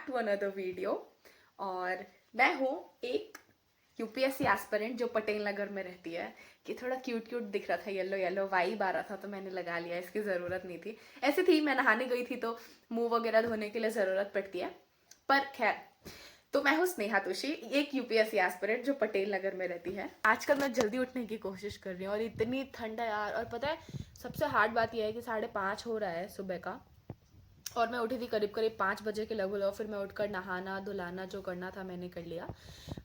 Back to another video. और मैं हूँ एक यूपीएससी एस्पिरेंट जो पटेल नगर में रहती है। कि थोड़ा क्यूट क्यूट दिख रहा था, येलो येलो वाइब आ रहा था तो मैंने लगा लिया, इसकी ज़रूरत नहीं थी। ऐसी थी, मैं नहाने गई थी तो मुंह वगैरह धोने के लिए ज़रूरत पड़ती है। पर खैर, तो मैं हूँ स्नेहा तोशी, एक यूपीएससी एस्पिरेंट जो पटेल नगर में रहती है। आजकल मैं जल्दी उठने की कोशिश कर रही हूँ और इतनी ठंड है यार। और पता है सबसे हार्ड बात यह है कि 5:30 हो रहा है सुबह का, और मैं उठी थी करीब करीब 5 बजे के लगभग। और फिर मैं उठकर नहाना धुलाना जो करना था मैंने कर लिया।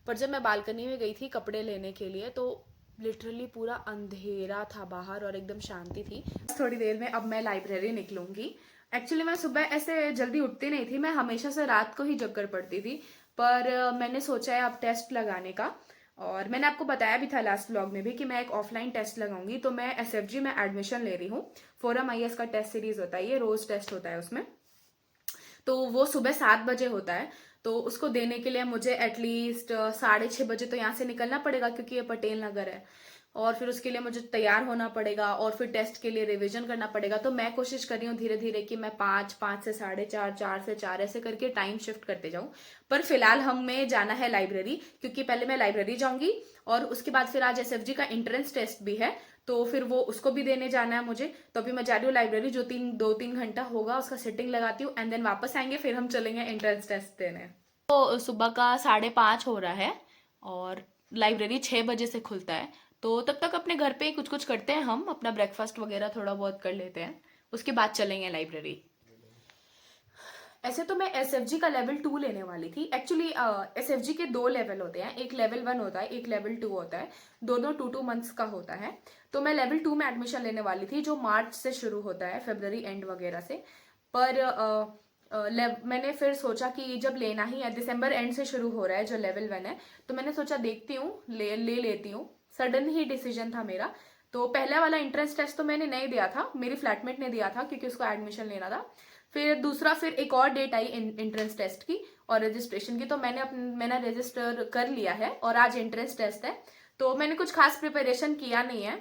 पर जब मैं बालकनी में गई थी कपड़े लेने के लिए तो लिटरली पूरा अंधेरा था बाहर और एकदम शांति थी। थोड़ी देर में अब मैं लाइब्रेरी निकलूंगी। एक्चुअली मैं सुबह ऐसे जल्दी उठती नहीं थी, मैं हमेशा से रात को ही जग कर पढ़ती थी। पर मैंने सोचा है अब टेस्ट लगाने का। और मैंने आपको बताया भी था लास्ट व्लॉग में भी कि मैं एक ऑफलाइन टेस्ट लगाऊंगी। तो मैं एसएफजी में एडमिशन ले रही हूँ। फोरम आईएएस का टेस्ट सीरीज होता है, ये रोज टेस्ट होता है उसमें। तो वो सुबह 7 बजे होता है। तो उसको देने के लिए मुझे एटलीस्ट 6:30 बजे तो यहाँ से निकलना पड़ेगा, क्योंकि ये पटेल नगर है। और फिर उसके लिए मुझे तैयार होना पड़ेगा और फिर टेस्ट के लिए रिवीजन करना पड़ेगा। तो मैं कोशिश कर रही हूँ धीरे धीरे कि मैं 5 से 4:30, 4 से 4 ऐसे करके टाइम शिफ्ट करते जाऊँ। पर फिलहाल हमें जाना है लाइब्रेरी, क्योंकि पहले मैं लाइब्रेरी जाऊंगी और उसके बाद फिर आज एसएफजी का एंट्रेंस टेस्ट भी है। तो फिर वो उसको भी देने जाना है मुझे। तो अभी मैं जा रही हूँ लाइब्रेरी, जो 2-3 घंटा होगा उसका सिटिंग लगाती हूँ एंड देन वापस आएंगे, फिर हम चलेंगे एंट्रेंस टेस्ट देने। तो सुबह का 5:30 हो रहा है और लाइब्रेरी 6 बजे से खुलता है। तो तब तक अपने घर पे ही कुछ कुछ करते हैं, हम अपना ब्रेकफास्ट वगैरह थोड़ा बहुत कर लेते हैं, उसके बाद चलेंगे लाइब्रेरी। ऐसे तो मैं एसएफजी का लेवल 2 लेने वाली थी। एक्चुअली एसएफजी के 2 लेवल होते हैं, एक लेवल 1 होता है, एक लेवल 2 होता है। दोनों 2 मंथ्स का होता है। तो मैं लेवल 2 में एडमिशन लेने वाली थी, जो मार्च से शुरू होता है, फरवरी एंड वगैरह से। पर मैंने फिर सोचा कि जब लेना ही है, दिसंबर एंड से शुरू हो रहा है जो लेवल 1 है, तो मैंने सोचा देखती हूँ, ले लेती हूँ। सडन ही डिसीजन था मेरा। तो पहला वाला एंट्रेंस टेस्ट तो मैंने नहीं दिया था, मेरी फ्लैटमेट ने दिया था क्योंकि उसको एडमिशन लेना था। फिर एक और डेट आई एंट्रेंस टेस्ट की और रजिस्ट्रेशन की। तो मैंने रजिस्टर कर लिया है और आज एंट्रेंस टेस्ट है। तो मैंने कुछ खास प्रिपरेशन किया नहीं है,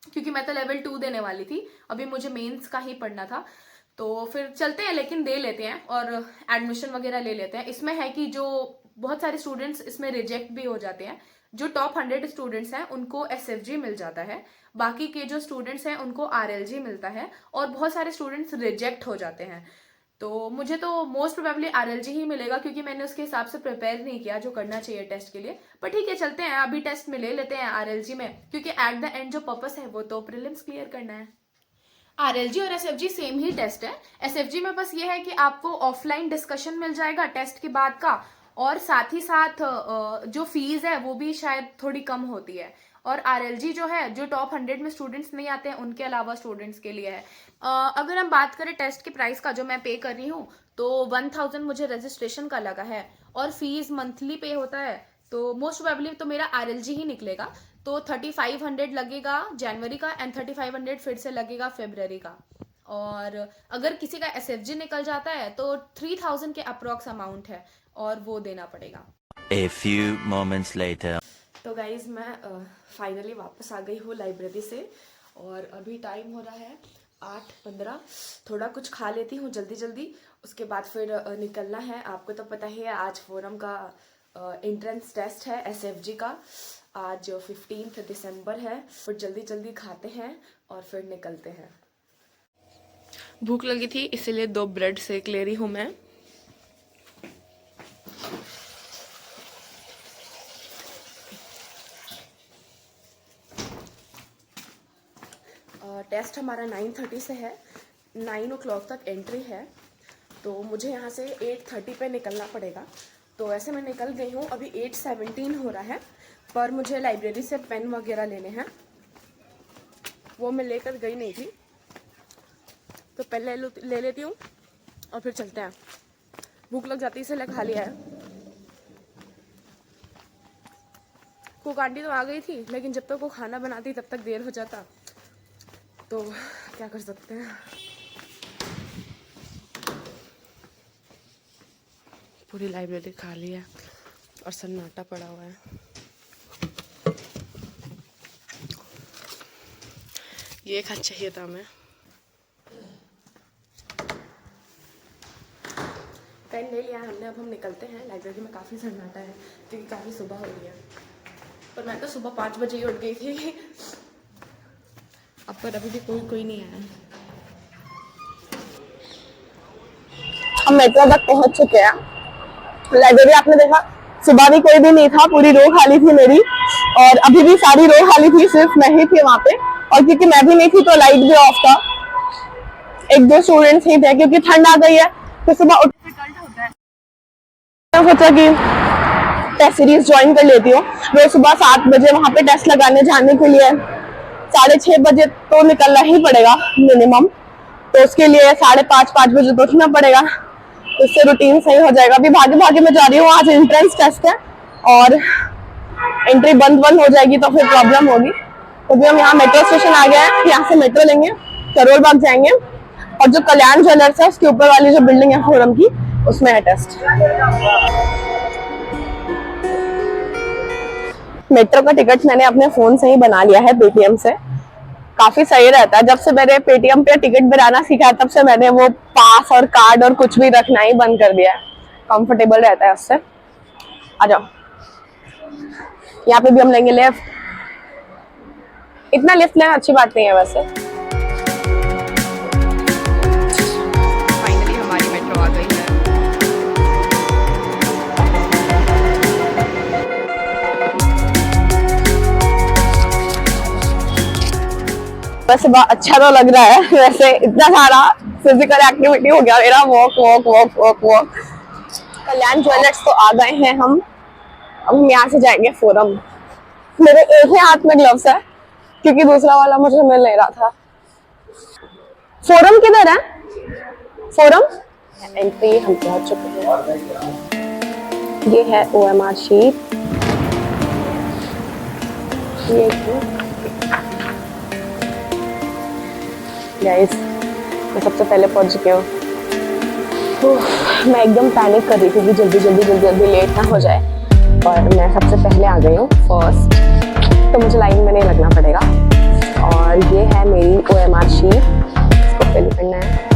क्योंकि मैं तो लेवल 2 देने वाली थी, अभी मुझे मेंस का ही पढ़ना था। तो फिर चलते हैं, लेकिन दे लेते हैं और एडमिशन वगैरह ले लेते हैं। इसमें है कि जो बहुत सारे स्टूडेंट्स इसमें रिजेक्ट भी हो जाते हैं। जो टॉप 100 स्टूडेंट्स हैं उनको एसएफजी मिल जाता है, बाकी के जो स्टूडेंट्स हैं उनको आरएलजी मिलता है, और बहुत सारे स्टूडेंट्स रिजेक्ट हो जाते हैं। तो मुझे तो मोस्ट प्रोबेबली आरएलजी ही मिलेगा, क्योंकि मैंने उसके हिसाब से प्रिपेयर नहीं किया जो करना चाहिए टेस्ट के लिए। पर ठीक है, चलते हैं, अभी टेस्ट में ले लेते हैं आरएलजी में, क्योंकि एट द एंड जो पर्पस है वो तो प्रीलिम्स क्लियर करना है। आरएलजी और एसएफजी सेम ही टेस्ट है। एसएफजी में बस ये है कि आपको ऑफलाइन डिस्कशन मिल जाएगा टेस्ट के बाद का, और साथ ही साथ जो फीस है वो भी शायद थोड़ी कम होती है। और आरएलजी जो है, जो टॉप 100 में स्टूडेंट्स नहीं आते हैं उनके अलावा स्टूडेंट्स के लिए है। अगर हम बात करें टेस्ट के प्राइस का जो मैं पे कर रही हूँ, तो 1000 मुझे रजिस्ट्रेशन का लगा है और फीस मंथली पे होता है। तो मोस्ट प्रोबेबली तो मेरा आरएलजी ही निकलेगा। तो 3500 लगेगा जनवरी का एंड 3500 फिर से लगेगा फरवरी का। और अगर किसी का एसएफजी निकल जाता है तो 3000 के अप्रोक्स अमाउंट है और वो देना पड़ेगा। A few moments later. तो गाइज मैं फाइनली वापस आ गई हूँ लाइब्रेरी से और अभी टाइम हो रहा है 8:15। थोड़ा कुछ खा लेती हूँ जल्दी जल्दी, उसके बाद फिर निकलना है। आपको तो पता ही है आज फोरम का एंट्रेंस टेस्ट है एसएफजी का। आज 15 दिसंबर है। फिर जल्दी जल्दी खाते हैं और फिर निकलते हैं। भूख लगी थी इसीलिए 2 ब्रेड सेक ले रही हूँ मैं। टेस्ट हमारा 9:30 से है, 9 o'clock तक एंट्री है। तो मुझे यहाँ से 8:30 पे निकलना पड़ेगा। तो ऐसे मैं निकल गई हूँ, अभी 8:17 हो रहा है। पर मुझे लाइब्रेरी से पेन वगैरह लेने हैं, वो मैं लेकर गई नहीं थी, तो पहले ले लेती हूँ और फिर चलते हैं। भूख लग जाती इसलिए खा लिया है। कुक आंटी तो आ गई थी, लेकिन जब तक वो खाना बनाती तब तक देर हो जाता, तो क्या कर सकते हैं। पूरी लाइब्रेरी खाली है और सन्नाटा पड़ा हुआ है। ये खाना चाहिए था हमें। पेन ले लिया हमने, अब हम निकलते हैं। लाइब्रेरी में काफ़ी सन्नाटा है क्योंकि काफ़ी सुबह हो रही है, पर मैं तो सुबह 5 बजे ही उठ गई थी। अब पर अभी भी कोई नहीं आया है। हम मेट्रो तक पहुंच चुके हैं। लाइब्रेरी आपने देखा, सुबह भी कोई भी नहीं था, पूरी रो खाली थी मेरी, और अभी भी सारी रो खाली थी, सिर्फ मैं ही थी वहाँ पे। और क्योंकि मैं भी नहीं थी तो लाइट भी ऑफ था, एक दो स्टूडेंट्स ही थे। क्योंकि ठंड आ गई है तो सुबह उठ सोचा कि टेस्ट सीरीज ज्वाइन कर लेती हूँ। रोज सुबह 7 बजे वहाँ पे टेस्ट लगाने जाने के लिए 6:30 बजे तो निकलना ही पड़ेगा मिनिमम, तो उसके लिए 5:30 बजे तो उठना पड़ेगा, तो इससे रूटीन सही हो जाएगा। अभी भागे भागे मैं जा रही हूँ, आज एंट्रेंस टेस्ट है और एंट्री बंद हो जाएगी तो फिर प्रॉब्लम होगी। तो भी हम यहाँ मेट्रो स्टेशन आ गए हैं, यहाँ से मेट्रो लेंगे, करोल बाग जाएंगे, और जो कल्याण ज्वेलर्स है उसके ऊपर वाली जो बिल्डिंग है फोरम की, उसमें है टेस्ट। मेट्रो का टिकट मैंने अपने फोन से ही बना लिया है, पेटीएम से। काफी सही रहता है। जब से मैंने पेटीएम पे टिकट बनाना सीखा है तब से मैंने वो पास और कार्ड और कुछ भी रखना ही बंद कर दिया है। कंफर्टेबल रहता है उससे। आ जाओ, यहाँ पे भी हम लेंगे लिफ्ट। इतना लिफ्ट लेना अच्छी बात नहीं है वैसे। फाइनली हमारी मेट्रो आ गई है। वैसे बहुत अच्छा तो लग रहा है। वैसे इतना सारा फिजिकल एक्टिविटी हो गया मेरा, walk walk walk walk walk. Kalyan Jewellers तो आ गए हैं हम। अब हम यहाँ से जाएंगे फोरम। मेरे एक ही हाथ में ग्लव्स है क्योंकि दूसरा वाला मुझे मिल नहीं रहा था। फोरम किधर है? फोरम एंट्री हम पहुंच चुके हैं। ये है OMR शीट। ये गाइस, मैं सबसे पहले पहुंच चुकी हूँ। मैं एकदम पैनिक कर रही थी कि जल्दी लेट ना हो जाए, और मैं सबसे पहले आ गई हूँ फर्स्ट, तो मुझे लाइन में नहीं लगना पड़ेगा। और ये है मेरी OMR शीट, इसको फिल करना है।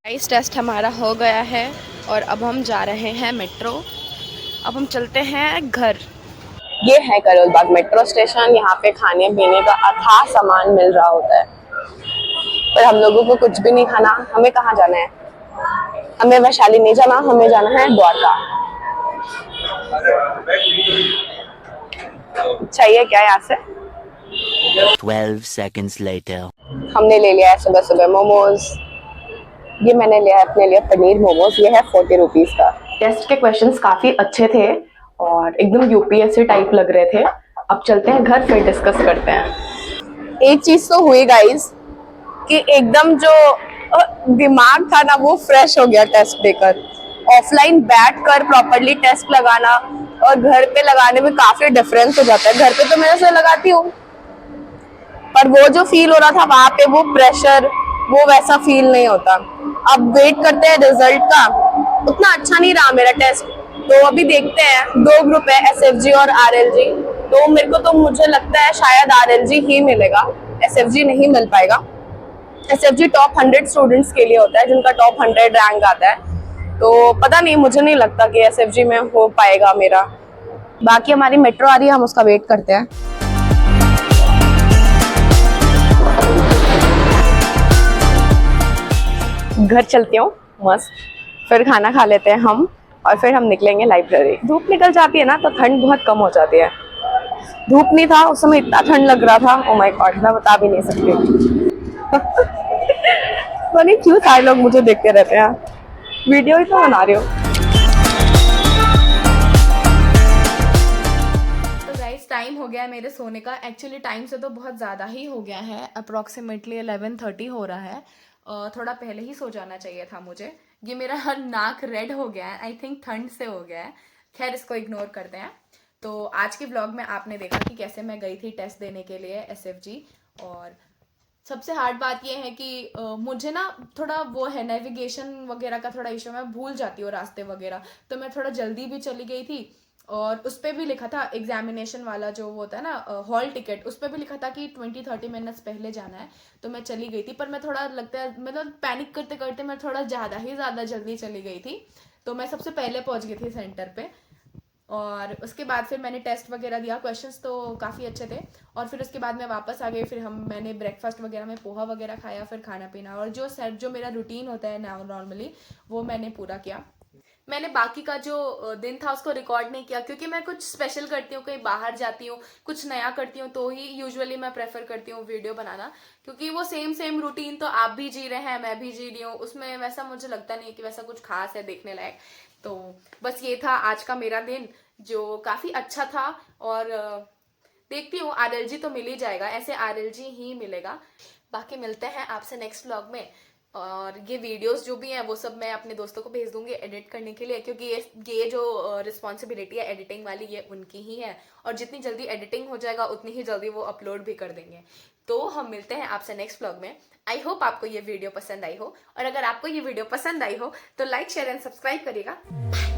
इस टेस्ट हमारा हो गया है और अब हम जा रहे हैं मेट्रो। अब हम चलते हैं घर। ये है करोल बाग मेट्रो स्टेशन। यहाँ पे खाने पीने का अथाह सामान मिल रहा होता है, पर हम लोगों को कुछ भी नहीं खाना। हमें कहाँ जाना है? हमें वैशाली नहीं जाना, हमें जाना है द्वारका। चाहिए क्या यहाँ से? 12 seconds later. हमने ले लिया है सुबह सुबह मोमोज। ये मैंने लिया है अपने लिए पनीर मोमोज। ये है 40 रुपीज का। टेस्ट के क्वेश्चंस काफी अच्छे थे और एकदम यूपीएससी टाइप लग रहे थे। अब चलते हैं घर, फिर डिस्कस करते हैं। एक चीज तो हुई गाइस कि एकदम जो दिमाग था ना वो फ्रेश हो गया टेस्ट देकर। ऑफलाइन बैठ कर प्रॉपरली टेस्ट लगाना और घर पे लगाने में काफी डिफरेंस हो जाता है। घर पे तो मैं ऐसे लगाती हूँ, पर वो जो फील हो रहा था वहां पे, वो प्रेशर, वो वैसा फील नहीं होता। अब वेट करते हैं रिजल्ट का। उतना अच्छा नहीं रहा मेरा टेस्ट, तो अभी देखते हैं। 2 ग्रुप है, SFG और RLG। तो मेरे को तो मुझे लगता है शायद RLG ही मिलेगा, SFG नहीं मिल पाएगा। SFG टॉप 100 स्टूडेंट्स के लिए होता है, जिनका टॉप 100 रैंक आता है। तो पता नहीं, मुझे नहीं लगता कि SFG में हो पाएगा मेरा। बाकी हमारी मेट्रो आ रही है, हम उसका वेट करते हैं। घर चलती हूँ मस्त, फिर खाना खा लेते हैं हम, और फिर हम निकलेंगे लाइब्रेरी। धूप निकल जाती है ना तो ठंड बहुत कम हो जाती है। धूप नहीं था उस समय, इतना ठंड लग रहा था, ओ माय गॉड, मैं बता भी नहीं सकती। तो नहीं क्यों सारे लोग मुझे देखते रहते हैं, वीडियो ही तो बना रही हूँ। तो गाइस, टाइम हो गया है मेरे सोने का। एक्चुअली टाइम से तो बहुत ज़्यादा ही हो गया है, अप्रॉक्सीमेटली 11:30 हो रहा है। थोड़ा पहले ही सो जाना चाहिए था मुझे। ये मेरा नाक रेड हो गया है, आई थिंक ठंड से हो गया है। खैर, इसको इग्नोर करते हैं। तो आज के व्लॉग में आपने देखा कि कैसे मैं गई थी टेस्ट देने के लिए SFG। और सबसे हार्ड बात यह है कि मुझे ना थोड़ा वो है नेविगेशन वगैरह का थोड़ा इशू, मैं भूल जाती हूँ रास्ते वगैरह, तो मैं थोड़ा जल्दी भी चली गई थी। और उस पर भी लिखा था एग्जामिनेशन वाला जो होता है ना हॉल टिकट, उस पर भी लिखा था कि 20-30 मिनट्स पहले जाना है। तो मैं चली गई थी, पर मैं थोड़ा लगता है मतलब पैनिक करते करते मैं थोड़ा ज़्यादा जल्दी चली गई थी। तो मैं सबसे पहले पहुंच गई थी सेंटर पे। और उसके बाद फिर मैंने टेस्ट वगैरह दिया, क्वेश्चंस तो काफ़ी अच्छे थे। और फिर उसके बाद मैं वापस आ गई, फिर मैंने ब्रेकफास्ट वगैरह में पोहा वगैरह खाया, फिर खाना पीना और जो मेरा रूटीन होता है नॉर्मली वो मैंने पूरा किया। मैंने बाकी का जो दिन था उसको रिकॉर्ड नहीं किया, क्योंकि मैं कुछ स्पेशल करती हूँ, कहीं बाहर जाती हूँ, कुछ नया करती हूँ, तो ही यूजुअली मैं प्रेफर करती हूँ वीडियो बनाना। क्योंकि वो सेम रूटीन तो आप भी जी रहे हैं, मैं भी जी रही हूँ, उसमें वैसा मुझे लगता नहीं है कि वैसा कुछ खास है देखने लायक। तो बस ये था आज का मेरा दिन, जो काफ़ी अच्छा था। और देखती हूँ RLG तो मिल ही जाएगा, ऐसे RLG ही मिलेगा। बाकी मिलते हैं आपसे नेक्स्ट व्लॉग में। और ये वीडियोस जो भी हैं वो सब मैं अपने दोस्तों को भेज दूंगी एडिट करने के लिए, क्योंकि ये जो रिस्पॉन्सिबिलिटी है एडिटिंग वाली ये उनकी ही है। और जितनी जल्दी एडिटिंग हो जाएगा उतनी ही जल्दी वो अपलोड भी कर देंगे। तो हम मिलते हैं आपसे नेक्स्ट व्लॉग में। आई होप आपको ये वीडियो पसंद आई हो, और अगर आपको ये वीडियो पसंद आई हो तो लाइक शेयर एंड सब्सक्राइब करिएगा।